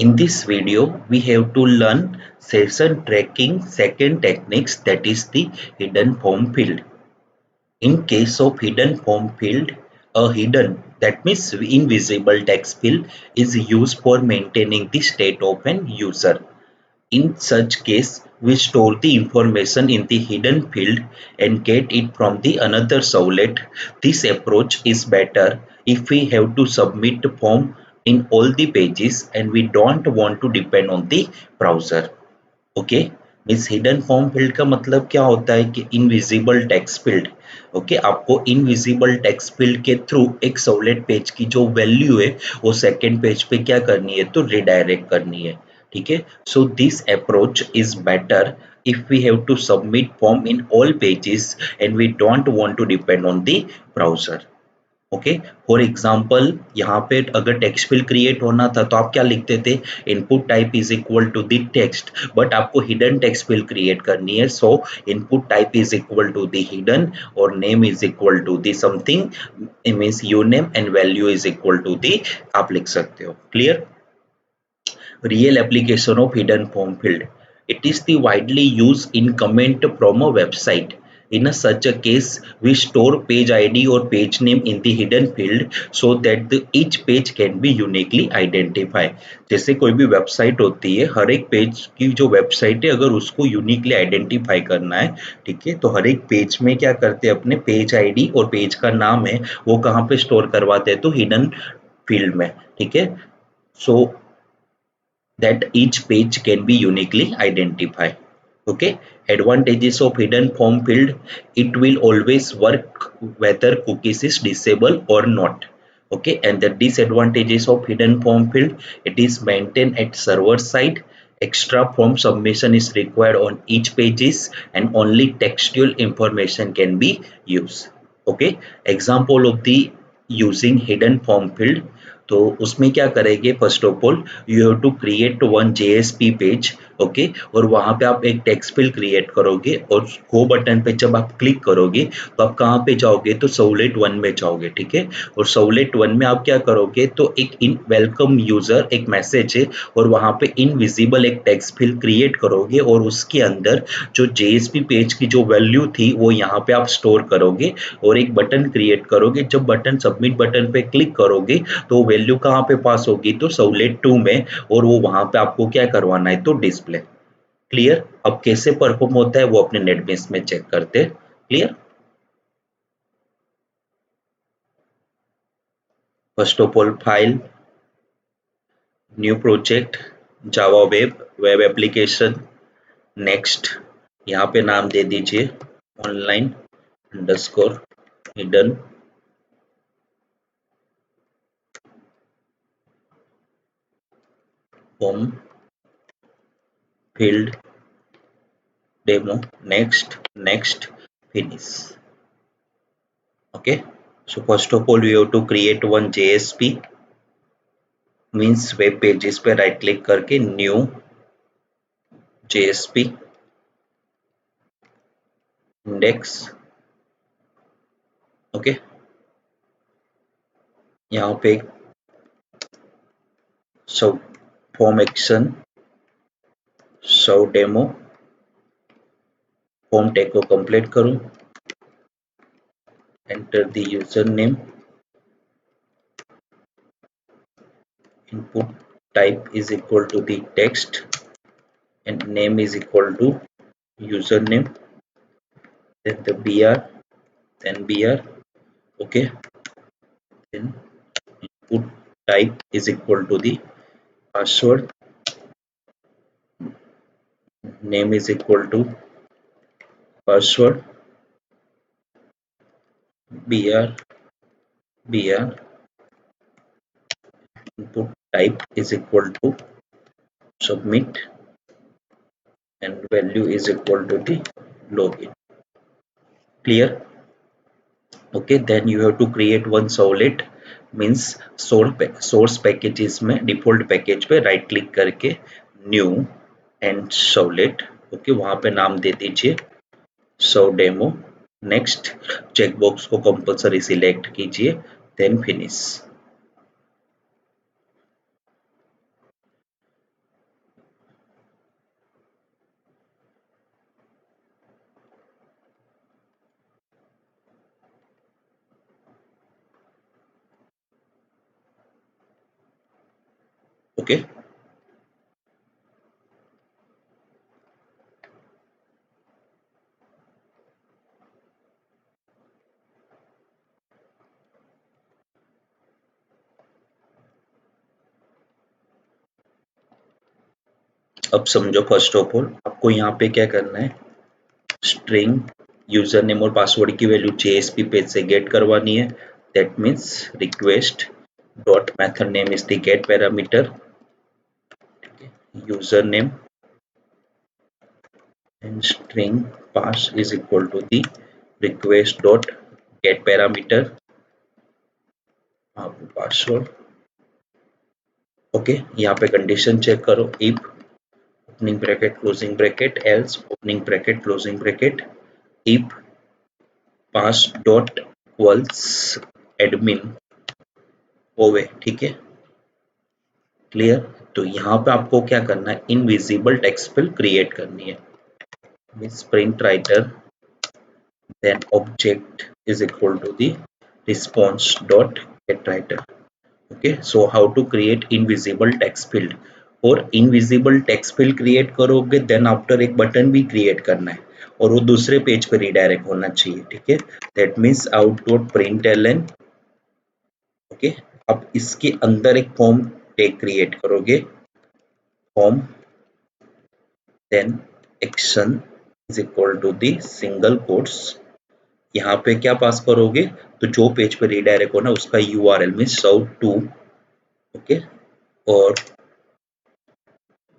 In this video, we have to learn session tracking second techniques, that is the hidden form field. In case of hidden form field, a hidden, that means invisible text field is used for maintaining the state of an user. In such case, we store the information in the hidden field and get it from the another servlet. This approach is better if we have to submit the form in all the pages and we don't want to depend on the browser. Okay means hidden form field का मतलब क्या होता है कि invisible text field. Okay आपको invisible text field के through एक servlet page की जो वैल्यू है वो सेकेंड पेज पे क्या करनी है, तो रिडायरेक्ट करनी है। ठीक है, so this approach is better if we have to submit form in all pages and we don't want to depend on the browser. Okay for example यहाँ पे अगर टेक्स्ट फील्ड क्रिएट होना था तो आप क्या लिखते थे, input type is equal to the text, but आपको हिडन टेक्स्ट फील्ड क्रिएट करनी है, so input type is equal to the hidden और name is equal to the something means you name and value is equal to the आप लिख सकते हो। Clear? Real application of hidden form field. It is the widely used in comment from a website. In such a case, we store page ID or page name in the hidden field so that each page can be uniquely identified. जैसे कोई भी website होती है, हर एक page की जो website है अगर उसको यूनिकली आइडेंटिफाई करना है, ठीक है, तो हर एक पेज में क्या करते हैं, अपने पेज आईडी और पेज का नाम है वो कहाँ पे स्टोर करवाते हैं, तो हिडन फील्ड में। ठीक है, सो that each page can be uniquely identified. Okay, advantages of hidden form field: it will always work whether cookies is disabled or not. Okay, and the disadvantages of hidden form field: it is maintained at server side, extra form submission is required on each pages, and only textual information can be used. Okay, example of the using hidden form field, तो उसमें क्या करेंगे, first of all you have to create one JSP page. Okay, और वहां पे आप एक text field create करोगे और गो बटन पे जब आप क्लिक करोगे तो आप कहाँ पे जाओगे, तो सर्वलेट 1 में जाओगे। ठीक है, और सर्वलेट 1 में आप क्या करोगे, तो एक इन वेलकम यूजर एक मैसेज है और वहां पे इनविजिबल एक टेक्स्ट फील्ड क्रिएट करोगे और उसके अंदर जो जेएसपी पेज की जो वैल्यू थी वो यहाँ पे आप स्टोर करोगे और एक बटन क्रिएट करोगे। जब बटन सबमिट बटन पे क्लिक करोगे तो वैल्यू कहाँ पे पास होगी, तो सर्वलेट 2 में, और वो वहां पे आपको क्या करवाना है, तो डिस्प्ले। क्लियर? अब कैसे परफॉर्म होता है वो अपने नेटबीन्स में चेक करते हैं। Clear? First of all file, new project, Java web, web application, next, यहाँ पे नाम दे दीजिए online underscore hidden form field demo, next next finish. okay, so first of all you have to create one JSP, means web pages पे right click करके new JSP index. Okay, यहाँ पे सब form action so demo form tag को complete करूं, enter the user name, input type is equal to the text and name is equal to username, then the br, then br. Okay, then input type is equal to the password, name is equal to password, br, br, input type is equal to submit and value is equal to the login. Clear? Okay, then you have to create one servlet, means source packages में default package पे right click करके new and servlet. Okay, वहां पे नाम दे दीजिए सर्व demo. Next, checkbox को compulsory select कीजिए, then finish. Okay. अब समझो, फर्स्ट ऑफ ऑल आपको यहाँ पे क्या करना है, स्ट्रिंग यूजर नेम और पासवर्ड की वैल्यू जेएसपी पेज से गेट करवानी है। That means request dot method name is the get parameter, user name and string pass is equal to the request dot get parameter password। Okay, यहाँ पे condition check करो, if opening bracket closing bracket else opening bracket closing bracket if pass dot equals admin होवे। ठीक है, clear. तो यहाँ पे आपको क्या करना है, इनविजिबल टेक्स्ट फिल्ड क्रिएट करनी है। Means print writer then object is equal to the response dot get writer। okay, so how to create invisible text field, और इनविजिबल टेक्स्ट फील्ड क्रिएट करोगे देन आफ्टर एक button भी create करना है और वो दूसरे पेज पे रिडायरेक्ट होना चाहिए। ठीक है, that means out dot println. Okay, अब इसके अंदर एक फॉर्म टैग क्रिएट करोगे, form then action is equal to the single quotes. यहाँ पे क्या पास करोगे, तो जो पेज पे रीडायरेक्ट होना उसका यूआरएल में सर्व टू। ओके, और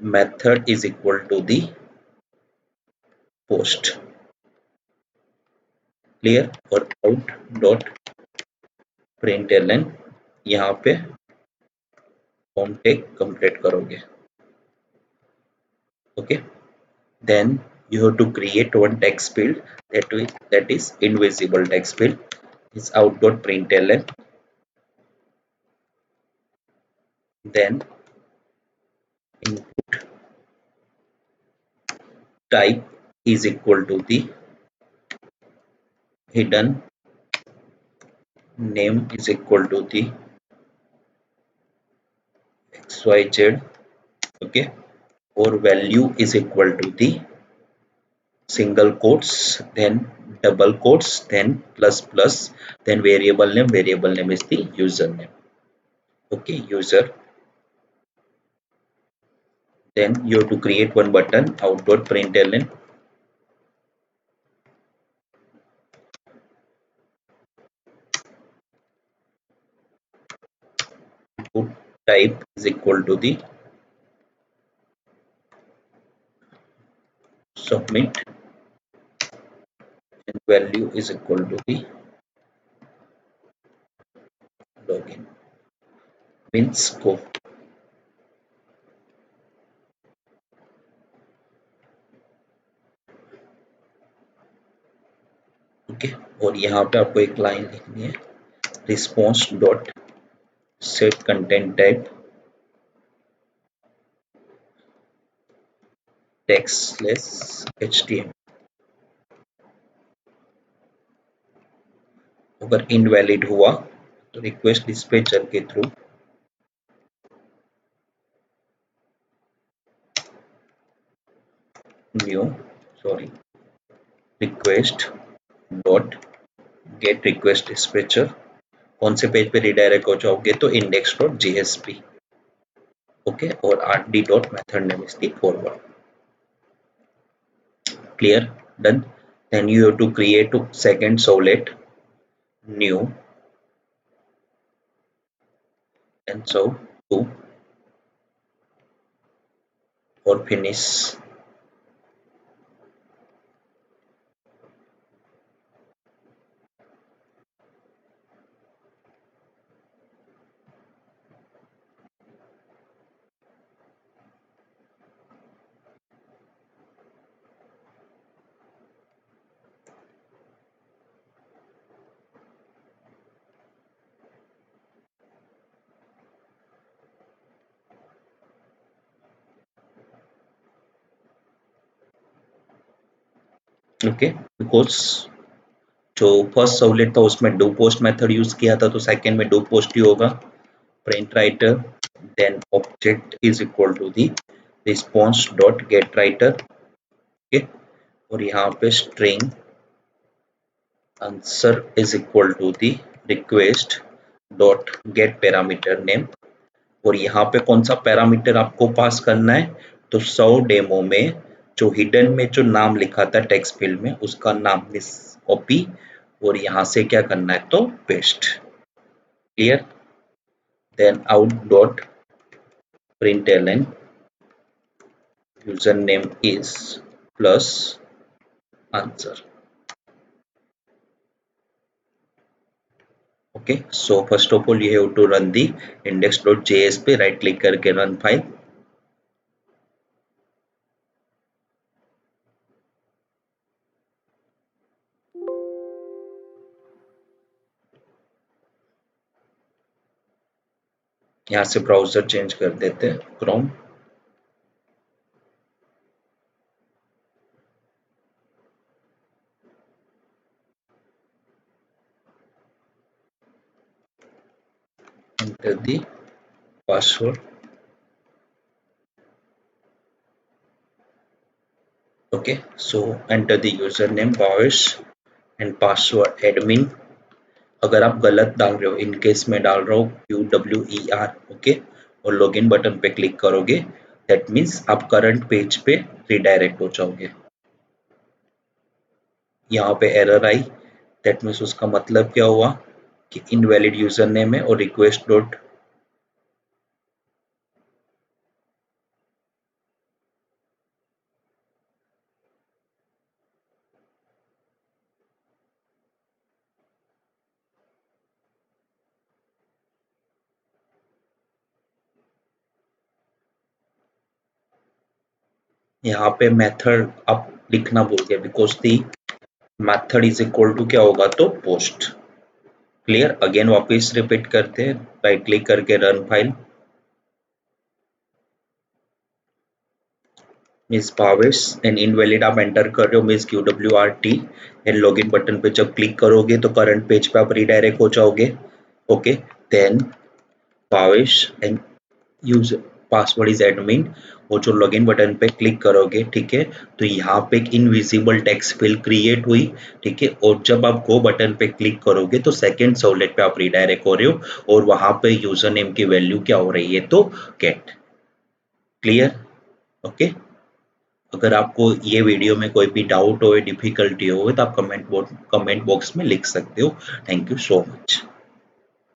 method is equal to the post. Clear, और आउट डॉट प्रिंट एलन यहाँ पे फॉर्म टैग कंप्लीट करोगे। Okay, then you have to create one text field that is invisible text field is out dot println, then input type is equal to the hidden name is equal to the xyz। okay, or value is equal to the single quotes then double quotes then plus plus then variable name is the username। okay, user, then you have to create one button out dot println input type is equal to the submit and value is equal to the login means go। Okay, और यहाँ पे आपको एक line लिखनी है, response dot set content type textless HTML. अगर invalid हुआ तो रिक्वेस्ट डिस्पैचर के through new request dot get request dispatcher, कौन से पेज पे रिडायरेक्ट हो जाओगे, तो इंडेक्स डॉट जेएसपी। ओके, और RD dot method name is the forward. Clear, done. Then you have to create second servlet, new and so to or finish। Okay, because जो first servlet था उसमें do post method use किया था, तो second में do post ही होगा। Print writer then object is equal to the response dot get writer, okay. और यहाँ पे string answer is equal to the request dot get parameter name। और यहाँ पे कौन सा पैरामीटर आपको पास करना है, तो 100 डेमो में जो हिडन में जो नाम लिखा था टेक्स्ट फील्ड में उसका नाम मिस कॉपी और यहाँ से क्या करना है तो paste. Clear. Then out dot println username is plus answer। okay, so first of all you have to run the index.js पे राइट क्लिक करके रन फाइल। यहाँ से ब्राउजर चेंज कर देते हैं Chrome. enter the password। okay, so enter the username Bhavesh and password admin. अगर आप गलत डाल रहे हो, इन केस में डाल रहा हूँ QWER, ओके, और लॉगिन बटन पे क्लिक करोगे दैट मीन्स आप करंट पेज पे रिडायरेक्ट हो जाओगे। यहाँ पे एरर आई दैट मीन्स उसका मतलब क्या हुआ कि इनवैलिड यूजर नेम है और रिक्वेस्ट डॉट यहाँ पे मेथड आप लिखना भूल गए because the method is equal to क्या होगा तो पोस्ट। क्लियर। अगेन वापस रिपीट करते हैं, राइट क्लिक करके run file. Miss Bhavesh and invalid आप एंटर कर रहे हो miss QWRT and login button पे जब क्लिक करोगे तो करंट पेज पे आप रिडायरेक्ट हो जाओगे। Okay, then Bhavesh and use password is admin और जो लॉगिन बटन पे क्लिक करोगे, ठीक है, तो यहाँ पे एक इनविजिबल टेक्स्ट फील्ड क्रिएट हुई, ठीक है, और जब आप गो बटन पे क्लिक करोगे तो सेकंड सर्वलेट पे आप रिडायरेक्ट हो रहे हो और वहां पे यूजर नेम की वैल्यू क्या हो रही है तो गेट। क्लियर। ओके। अगर आपको ये वीडियो में कोई भी डाउट हो, डिफिकल्टी हो तो आप कमेंट बॉक्स में लिख सकते हो। Thank you so much.